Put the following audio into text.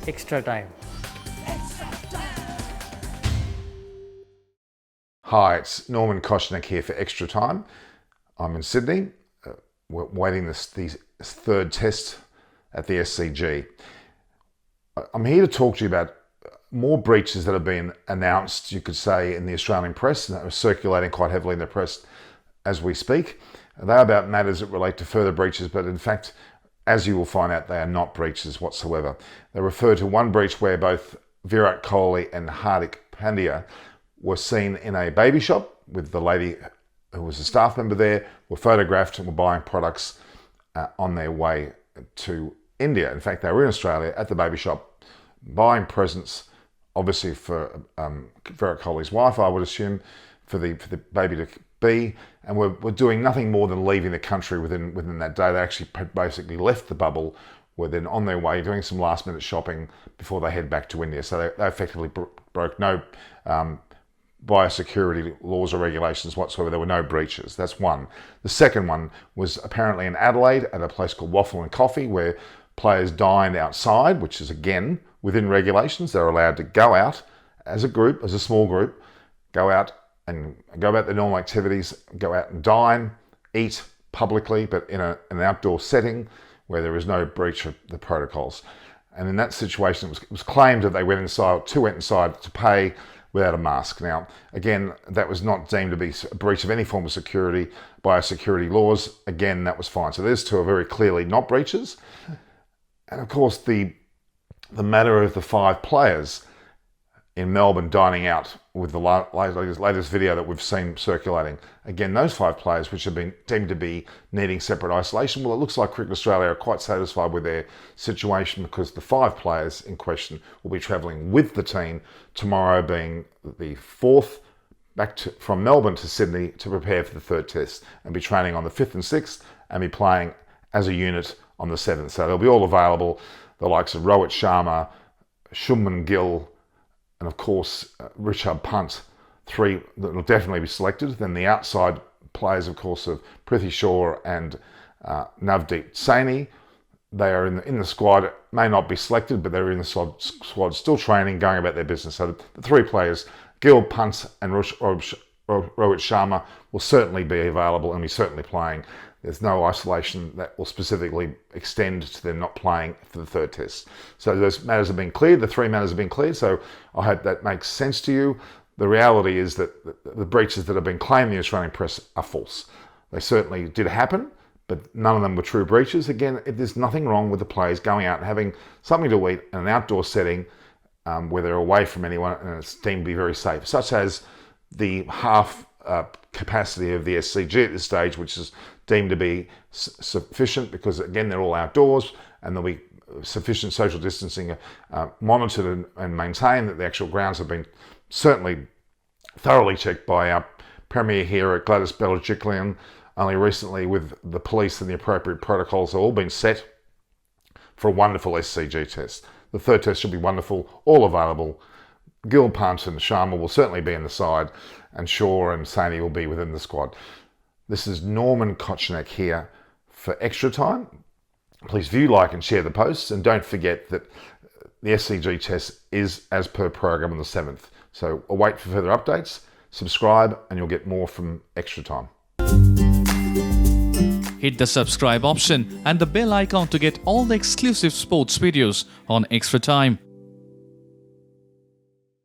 extra time. Hi, it's Norman Kochannek here for Extra Time. I'm in Sydney. We're waiting the third test at the SCG. I'm here to talk to you about more breaches that have been announced, you could say, in the Australian press, and that are circulating quite heavily in the press as we speak. They're about matters that relate to further breaches, but in fact, as you will find out, they are not breaches whatsoever. They refer to one breach where both Virat Kohli and Hardik Pandya were seen in a baby shop with the lady who was a staff member there, were photographed and were buying products on their way to India. In fact, they were in Australia at the baby shop buying presents, obviously for Virat Kohli's wife, I would assume, for the baby to be, and were doing nothing more than leaving the country within that day. They actually basically left the bubble, were then on their way doing some last minute shopping before they head back to India. So they effectively broke no biosecurity laws or regulations whatsoever. There were no breaches. That's one. The second one was apparently in Adelaide at a place called Waffle and Coffee, where players dined outside, which is again within regulations. They're allowed to go out as a group, as a small group, go out and go about their normal activities, go out and dine, eat publicly, but in an outdoor setting where there is no breach of the protocols. And in that situation, it was claimed that they went inside to pay without a mask. Now, again, that was not deemed to be a breach of any form of security, biosecurity laws. Again, that was fine. So those two are very clearly not breaches. And of course, the matter of the 5 players in Melbourne dining out with the latest video that we've seen circulating. Again, those 5 players, which have been deemed to be needing separate isolation, well, it looks like Cricket Australia are quite satisfied with their situation, because the 5 players in question will be travelling with the team tomorrow, being the 4th, from Melbourne to Sydney to prepare for the third test, and be training on the 5th and 6th, and be playing as a unit on the 7th. So they'll be all available. The likes of Rohit Sharma, Shubman Gill, and of course Rishabh Pant, 3 that will definitely be selected. Then the outside players, of course, of Prithvi and Navdeep, Saini, they are in the squad. May not be selected, but they're in the squad, still training, going about their business. So the 3 players, Gill, Pant and Rohit Sharma, will certainly be available and be certainly playing. There's no isolation that will specifically extend to them not playing for the third test. So those matters have been cleared. The 3 matters have been cleared. So I hope that makes sense to you. The reality is that the breaches that have been claimed in the Australian press are false. They certainly did happen, but none of them were true breaches. Again, there's nothing wrong with the players going out and having something to eat in an outdoor setting where they're away from anyone and it's deemed to be very safe, such as the half capacity of the SCG at this stage, which is deemed to be sufficient, because again, they're all outdoors and there'll be sufficient social distancing monitored and maintained, that the actual grounds have been certainly thoroughly checked by our Premier here at Gladys Berejiklian only recently, with the police, and the appropriate protocols have all been set for a wonderful SCG test. The third test should be wonderful, all available. Gill, Pant and Sharma will certainly be in the side, and Shaw and Saini will be within the squad. This is Norman Kochannek here for Extra Time. Please view, like and share the posts, and don't forget that the SCG test is as per program on the 7th. So await for further updates, subscribe, and you'll get more from Extra Time. Hit the subscribe option and the bell icon to get all the exclusive sports videos on Extra Time.